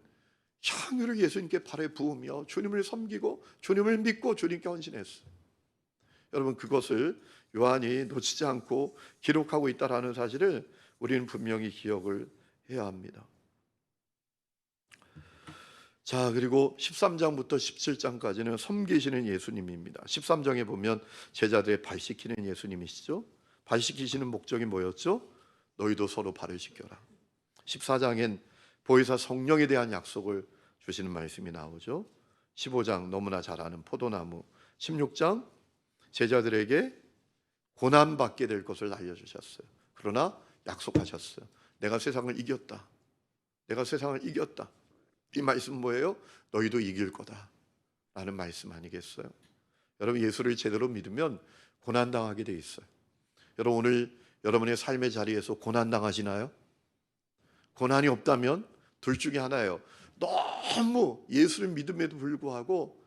향유를 예수님께 발에 부으며 주님을 섬기고 주님을 믿고 주님께 헌신했어요. 여러분, 그것을 요한이 놓치지 않고 기록하고 있다는 사실을 우리는 분명히 기억을 해야 합니다. 자, 그리고 13장부터 17장까지는 섬기시는 예수님입니다. 13장에 보면 제자들의 발 씻기는 예수님이시죠. 발 씻기시는 목적이 뭐였죠? 너희도 서로 발을 씻겨라. 14장엔 보혜사 성령에 대한 약속을 주시는 말씀이 나오죠. 15장 너무나 잘 아는 포도나무. 16장 제자들에게 고난받게 될 것을 알려주셨어요. 그러나 약속하셨어요. 내가 세상을 이겼다. 내가 세상을 이겼다. 이 말씀은 뭐예요? 너희도 이길 거다 라는 말씀 아니겠어요? 여러분, 예수를 제대로 믿으면 고난당하게 돼 있어요. 여러분, 오늘 여러분의 삶의 자리에서 고난당하시나요? 고난이 없다면 둘 중에 하나예요. 너무 예수를 믿음에도 불구하고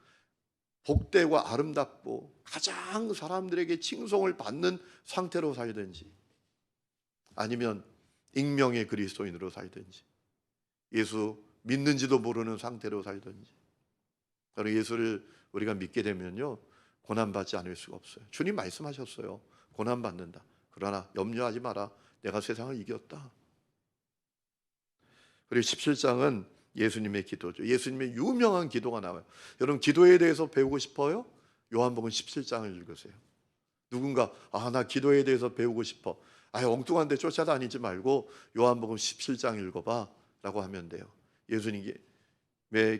복되고 아름답고 가장 사람들에게 칭송을 받는 상태로 살든지, 아니면 익명의 그리스도인으로 살든지, 예수 믿는지도 모르는 상태로 살든지. 여러분, 예수를 우리가 믿게 되면요, 고난받지 않을 수가 없어요. 주님 말씀하셨어요. 고난받는다. 그러나 염려하지 마라. 내가 세상을 이겼다. 그리고 17장은 예수님의 기도죠. 예수님의 유명한 기도가 나와요. 여러분, 기도에 대해서 배우고 싶어요? 요한복음 17장을 읽으세요. 누군가 나 기도에 대해서 배우고 싶어. 엉뚱한 데 쫓아다니지 말고 요한복음 17장 읽어봐 라고 하면 돼요. 예수님의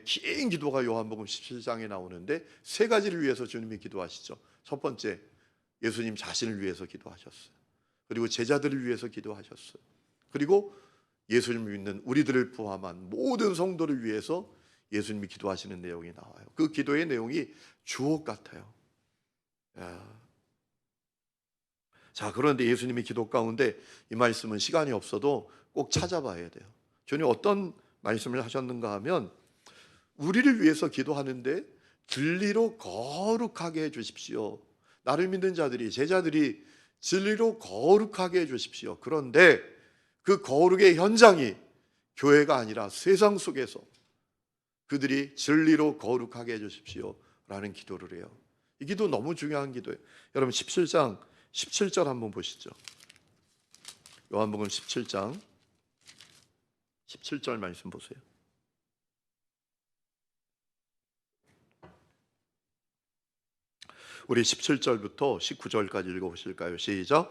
긴 기도가 요한복음 17장에 나오는데 세 가지를 위해서 주님이 기도하시죠. 첫 번째, 예수님 자신을 위해서 기도하셨어요. 그리고 제자들을 위해서 기도하셨어요. 그리고 예수님을 믿는 우리들을 포함한 모든 성도를 위해서 예수님이 기도하시는 내용이 나와요. 그 기도의 내용이 주옥 같아요. 자, 그런데 예수님의 기도 가운데 이 말씀은 시간이 없어도 꼭 찾아봐야 돼요. 주님 어떤 말씀을 하셨는가 하면, 우리를 위해서 기도하는데 진리로 거룩하게 해주십시오. 나를 믿는 자들이, 제자들이 진리로 거룩하게 해주십시오. 그런데 그 거룩의 현장이 교회가 아니라 세상 속에서 그들이 진리로 거룩하게 해주십시오 라는 기도를 해요. 이 기도 너무 중요한 기도예요. 여러분, 17장 17절 한번 보시죠. 요한복음 17장 17절 말씀 보세요. 우리 17절부터 19절까지 읽어보실까요? 시작.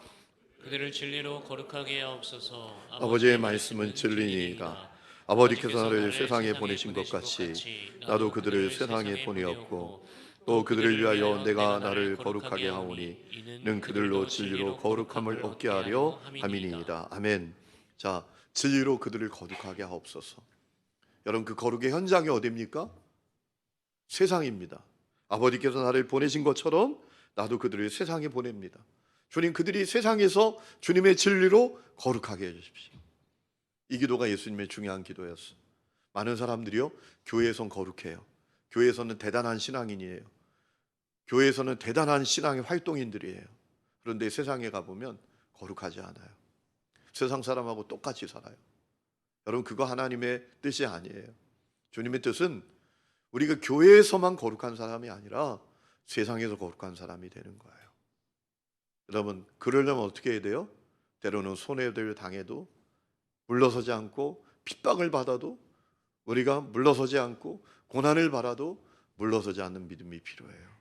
그들을 진리로 거룩하게 하옵소서. 아버지의 말씀은 진리니이다. 아버지께서 나를 세상에 보내신 것 같이 나도 그들을 세상에 보내었고, 또 그들을 위하여 내가 나를 거룩하게 하오니 이는 그들로 진리로 거룩함을 얻게 하려 함이니이다. 아멘. 자, 진리로 그들을 거룩하게 하옵소서. 여러분, 그 거룩의 현장이 어디입니까? 세상입니다. 아버지께서 나를 보내신 것처럼 나도 그들을 세상에 보냅니다. 주님, 그들이 세상에서 주님의 진리로 거룩하게 해주십시오. 이 기도가 예수님의 중요한 기도였어요. 많은 사람들이요, 교회에선 거룩해요. 교회에서는 대단한 신앙인이에요. 교회에서는 대단한 신앙의 활동인들이에요. 그런데 세상에 가보면 거룩하지 않아요. 세상 사람하고 똑같이 살아요. 여러분, 그거 하나님의 뜻이 아니에요. 주님의 뜻은 우리가 교회에서만 거룩한 사람이 아니라 세상에서 거룩한 사람이 되는 거예요. 여러분, 그러려면 어떻게 해야 돼요? 때로는 손해를 당해도 물러서지 않고, 핍박을 받아도 우리가 물러서지 않고, 고난을 받아도 물러서지 않는 믿음이 필요해요.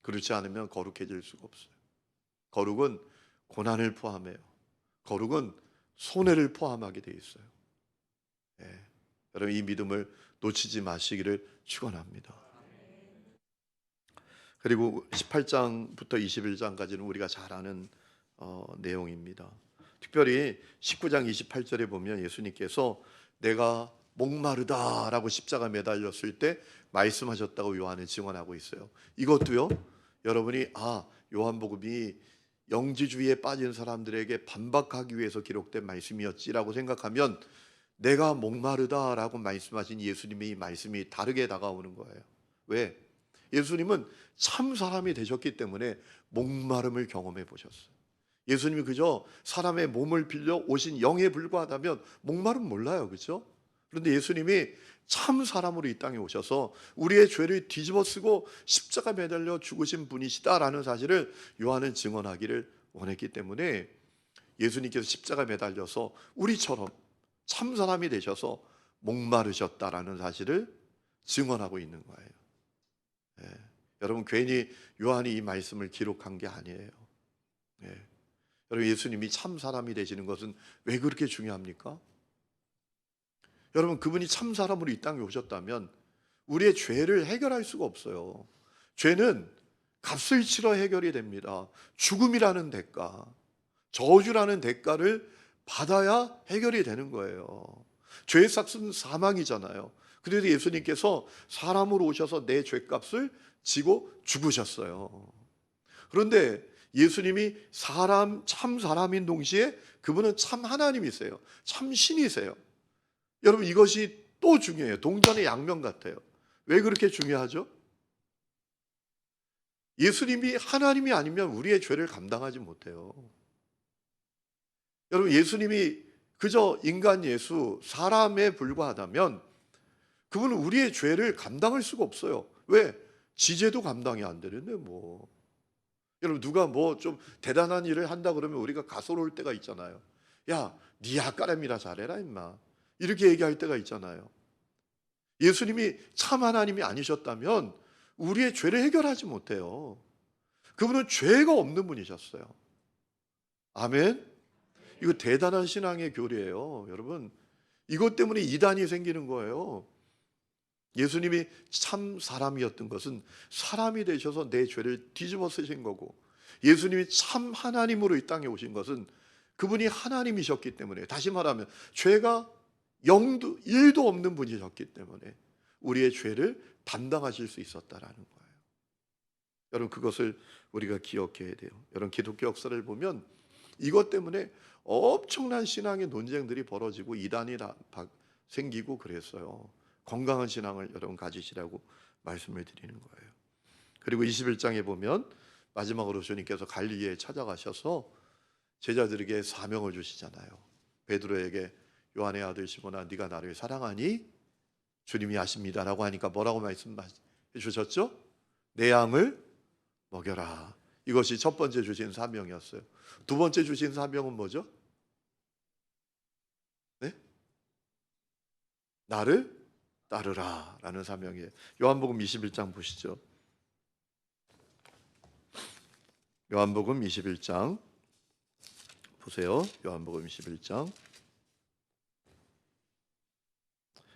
그렇지 않으면 거룩해질 수가 없어요. 거룩은 고난을 포함해요. 거룩은 손해를 포함하게 돼 있어요. 예. 여러분, 이 믿음을 놓치지 마시기를 축원합니다. 그리고 18장부터 21장까지는 우리가 잘 아는 내용입니다. 특별히 19장 28절에 보면 예수님께서 내가 목마르다라고 십자가 매달렸을 때 말씀하셨다고 요한은 증언하고 있어요. 이것도요, 여러분이 요한복음이 영지주의에 빠진 사람들에게 반박하기 위해서 기록된 말씀이었지라고 생각하면 내가 목마르다라고 말씀하신 예수님의 이 말씀이 다르게 다가오는 거예요. 왜? 예수님은 참 사람이 되셨기 때문에 목마름을 경험해 보셨어요. 예수님이 그저 사람의 몸을 빌려 오신 영에 불과하다면 목마름 몰라요, 그렇죠? 그런데 예수님이 참 사람으로 이 땅에 오셔서 우리의 죄를 뒤집어쓰고 십자가 매달려 죽으신 분이시다라는 사실을 요한은 증언하기를 원했기 때문에 예수님께서 십자가 매달려서 우리처럼 참 사람이 되셔서 목마르셨다라는 사실을 증언하고 있는 거예요. 예. 여러분, 괜히 요한이 이 말씀을 기록한 게 아니에요. 예. 여러분, 예수님이 참 사람이 되시는 것은 왜 그렇게 중요합니까? 여러분, 그분이 참 사람으로 이 땅에 오셨다면 우리의 죄를 해결할 수가 없어요. 죄는 값을 치러 해결이 됩니다. 죽음이라는 대가, 저주라는 대가를 받아야 해결이 되는 거예요. 죄의 삭은 사망이잖아요. 그래서 예수님께서 사람으로 오셔서 내 죄값을 지고 죽으셨어요. 그런데 예수님이 참 사람인 동시에 그분은 참 하나님이세요. 참 신이세요. 여러분, 이것이 또 중요해요. 동전의 양면 같아요. 왜 그렇게 중요하죠? 예수님이 하나님이 아니면 우리의 죄를 감당하지 못해요. 여러분, 예수님이 그저 인간 예수, 사람에 불과하다면 그분은 우리의 죄를 감당할 수가 없어요. 왜? 지죄도 감당이 안 되는데 뭐. 여러분, 누가 뭐 좀 대단한 일을 한다 그러면 우리가 가소로울 때가 있잖아요. 야, 네 아까람이라 잘해라 임마. 이렇게 얘기할 때가 있잖아요. 예수님이 참 하나님이 아니셨다면 우리의 죄를 해결하지 못해요. 그분은 죄가 없는 분이셨어요. 아멘. 이거 대단한 신앙의 교리예요. 여러분, 이것 때문에 이단이 생기는 거예요. 예수님이 참 사람이었던 것은 사람이 되셔서 내 죄를 뒤집어 쓰신 거고, 예수님이 참 하나님으로 이 땅에 오신 것은 그분이 하나님이셨기 때문에, 다시 말하면 죄가 1도 없는 분이셨기 때문에 우리의 죄를 담당하실 수 있었다라는 거예요. 여러분, 그것을 우리가 기억해야 돼요. 여러분, 기독교 역사를 보면 이것 때문에 엄청난 신앙의 논쟁들이 벌어지고 이단이 생기고 그랬어요. 건강한 신앙을 여러분 가지시라고 말씀을 드리는 거예요. 그리고 21장에 보면 마지막으로 주님께서 갈릴리에 찾아가셔서 제자들에게 사명을 주시잖아요. 베드로에게 요한의 아들 시몬아, 네가 나를 사랑하니? 주님이 아십니다라고 하니까 뭐라고 말씀해 주셨죠? 내 양을 먹여라. 이것이 첫 번째 주신 사명이었어요. 두 번째 주신 사명은 뭐죠? 네? 나를 따르라 라는 사명이에요. 요한복음 21장 보시죠. 요한복음 21장 보세요. 요한복음 21장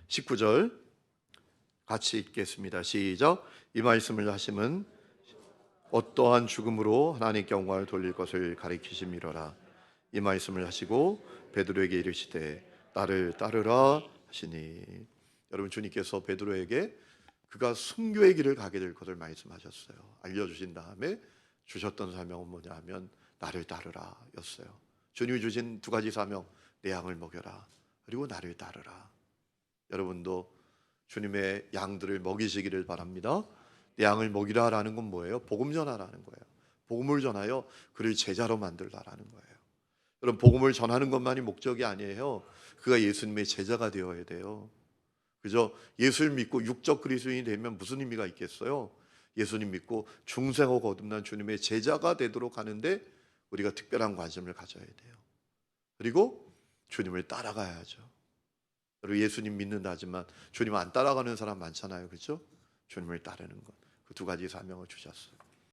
19절 같이 읽겠습니다. 시작. 이 말씀을 하심은 어떠한 죽음으로 하나님께 영광을 돌릴 것을 가리키심이로라. 이 말씀을 하시고 베드로에게 이르시되 나를 따르라 하시니. 여러분, 주님께서 베드로에게 그가 순교의 길을 가게 될 것을 말씀하셨어요. 알려주신 다음에 주셨던 사명은 뭐냐 하면 나를 따르라 였어요. 주님이 주신 두 가지 사명, 내 양을 먹여라, 그리고 나를 따르라. 여러분도 주님의 양들을 먹이시기를 바랍니다. 양을 먹이라라는 건 뭐예요? 복음 전하라는 거예요. 복음을 전하여 그를 제자로 만들라라는 거예요. 여러분, 복음을 전하는 것만이 목적이 아니에요. 그가 예수님의 제자가 되어야 돼요. 그저 예수를 믿고 육적 그리스도인이 되면 무슨 의미가 있겠어요? 예수님 믿고 중생하고 거듭난 주님의 제자가 되도록 하는데 우리가 특별한 관심을 가져야 돼요. 그리고 주님을 따라가야죠. 여러분, 예수님 믿는다 하지만 주님 안 따라가는 사람 많잖아요. 그렇죠? 주님을 따르는 것. 그 두 가지 사명을 주셨어요.